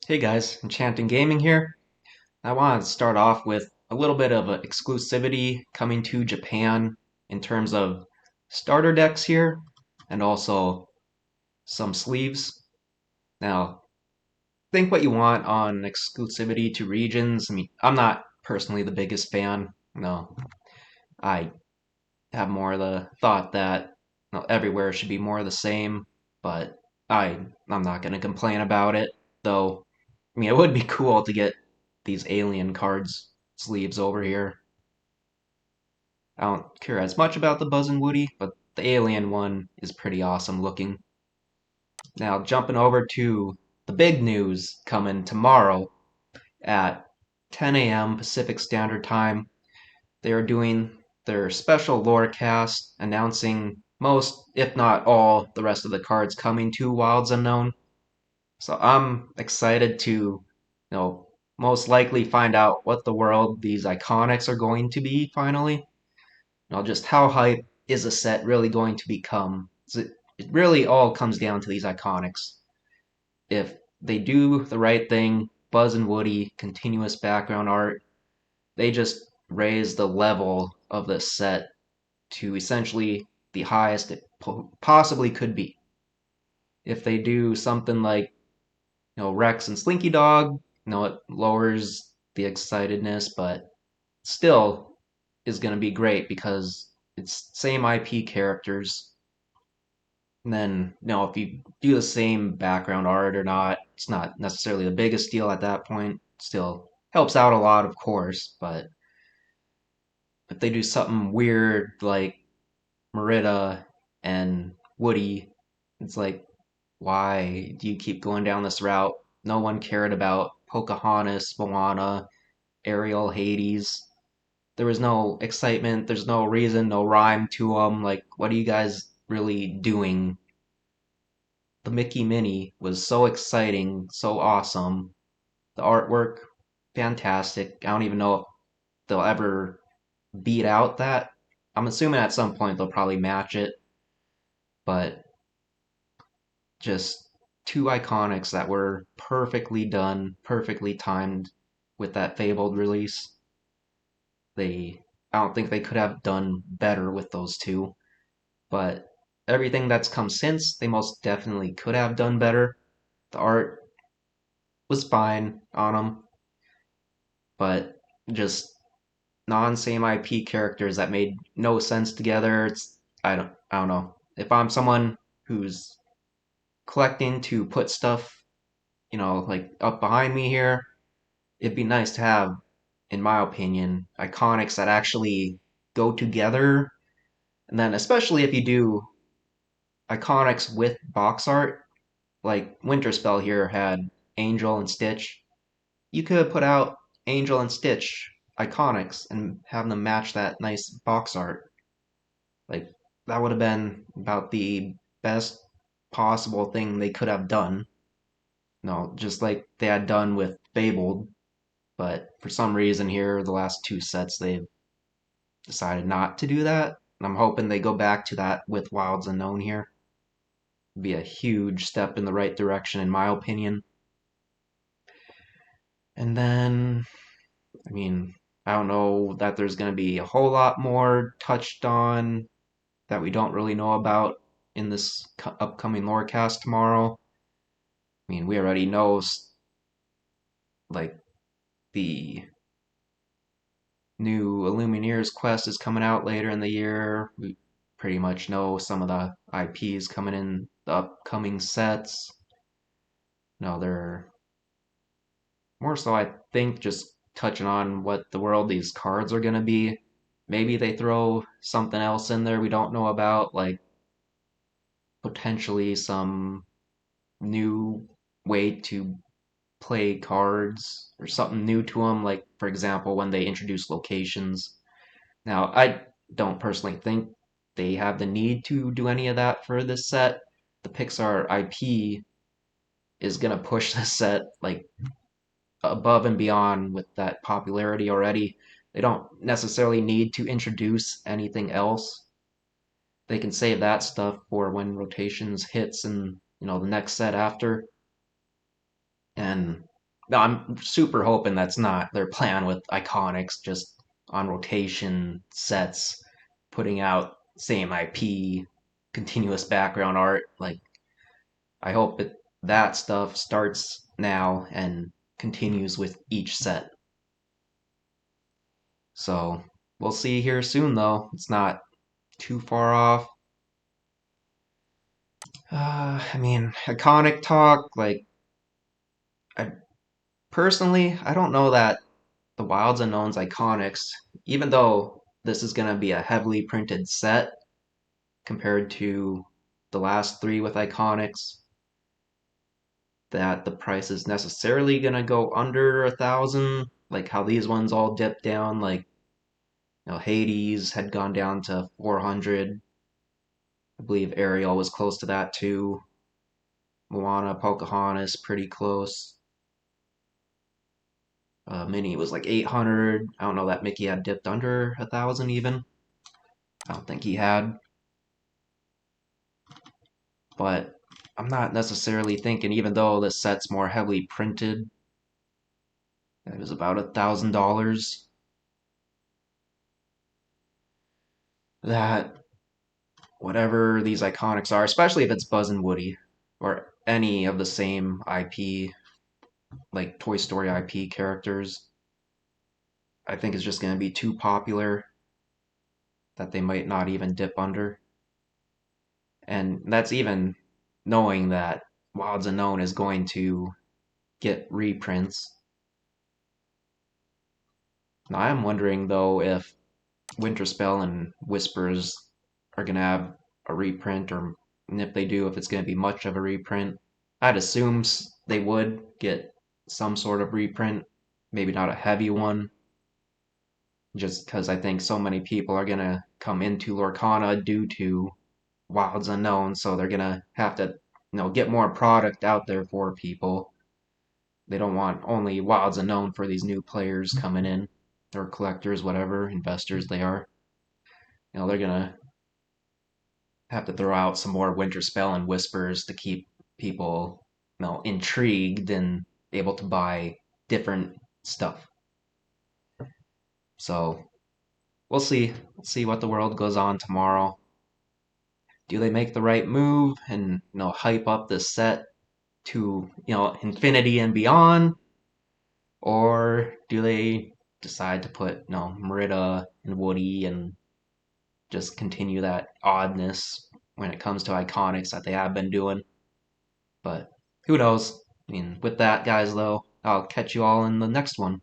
Hey guys, Enchanting Gaming here. I want to start off with a little bit of exclusivity coming to Japan in terms of starter decks here and also some sleeves. Now, think what you want on exclusivity to regions. I mean, I'm not personally the biggest fan. No, I have more the thought that everywhere should be more of the same, but I'm not going to complain about it, though. I mean, it would be cool to get these alien cards sleeves over here. I don't care as much about the Buzz and Woody, but the alien one is pretty awesome looking. Now, jumping over to the big news coming tomorrow at 10 a.m. Pacific Standard Time. They are doing their special Lorecast announcing most, if not all, the rest of the cards coming to Wilds Unknown. So I'm excited to, most likely find out what the world these iconics are going to be finally. Just how hype is a set really going to become? It really all comes down to these iconics. If they do the right thing, Buzz and Woody, continuous background art, they just raise the level of the set to essentially the highest it possibly could be. If they do something like Rex and Slinky Dog, it lowers the excitedness, but still is going to be great because it's same IP characters. And then, if you do the same background art or not, it's not necessarily the biggest deal at that point. Still helps out a lot, of course, but if they do something weird like Merida and Woody, it's like, why do you keep going down this route? No one cared about Pocahontas, Moana, Ariel, Hades. There was no excitement, there's no reason, no rhyme to them. Like, what are you guys really doing? The Mickey Mini was so exciting, so awesome. The artwork, fantastic. I don't even know if they'll ever beat out that. I'm assuming at some point they'll probably match it, but just two iconics that were perfectly done, perfectly timed with that fabled release. They I don't think they could have done better with those two, but everything that's come since, they most definitely could have done better. The art was fine on them, but just non-same IP characters that made no sense together. I don't know. If I'm someone who's collecting to put stuff, like up behind me here, it'd be nice to have, in my opinion, iconics that actually go together. And then especially if you do iconics with box art, like Winter Spell here had Angel and Stitch. You could put out Angel and Stitch iconics and have them match that nice box art. Like that would have been about the best possible thing they could have done. No, just like they had done with Fabled, but for some reason here, the last two sets they've decided not to do that. And I'm hoping they go back to that with Wilds Unknown here. It'd be a huge step in the right direction, in my opinion. And then, I mean, I don't know that there's going to be a whole lot more touched on that we don't really know about in this upcoming Lorecast tomorrow. I mean, we already know, like, the new Illumineers quest is coming out later in the year. We pretty much know some of the IPs coming in the upcoming sets. No, they're more so, I think, just touching on what the world these cards are going to be. Maybe they throw something else in there we don't know about, like potentially some new way to play cards or something new to them, like, for example, when they introduce locations. Now, I don't personally think they have the need to do any of that for this set. The Pixar IP is going to push this set like above and beyond with that popularity already. They don't necessarily need to introduce anything else. They can save that stuff for when rotations hits and the next set after. And No, I'm super hoping that's not their plan with Iconics, just on rotation sets, putting out same IP, continuous background art. Like, I hope that stuff starts now and continues with each set. So we'll see here soon, though. It's not too far off. I mean, iconic talk. Like, I personally, I don't know that the Wilds Unknown's Iconics, even though this is gonna be a heavily printed set compared to the last three with Iconics, that the price is necessarily gonna go under 1,000, like how these ones all dipped down. Like, Hades had gone down to 400. I believe Ariel was close to that too. Moana, Pocahontas, pretty close. Minnie was like 800. I don't know that Mickey had dipped under 1,000 even. I don't think he had. But I'm not necessarily thinking, even though this set's more heavily printed, it was about $1,000, that whatever these iconics are, especially if it's Buzz and Woody or any of the same IP, like Toy Story IP characters, I think is just going to be too popular that they might not even dip under. And that's even knowing that Wilds Unknown is going to get reprints. Now, I'm wondering though if Winterspell and Whispers are going to have a reprint, or and if they do, if it's going to be much of a reprint. I'd assume they would get some sort of reprint, maybe not a heavy one, just because I think so many people are going to come into Lorcana due to Wilds Unknown, so they're going to have to, get more product out there for people. They don't want only Wilds Unknown for these new players coming in, or collectors, whatever, investors they are. They're going to have to throw out some more Winter Spell and Whispers to keep people, intrigued and able to buy different stuff. So we'll see. We'll see what the world goes on tomorrow. Do they make the right move and hype up this set to infinity and beyond, or do they decide to put Merida and Woody and just continue that oddness when it comes to iconics that they have been doing? But who knows? I mean, with that, guys, though, I'll catch you all in the next one.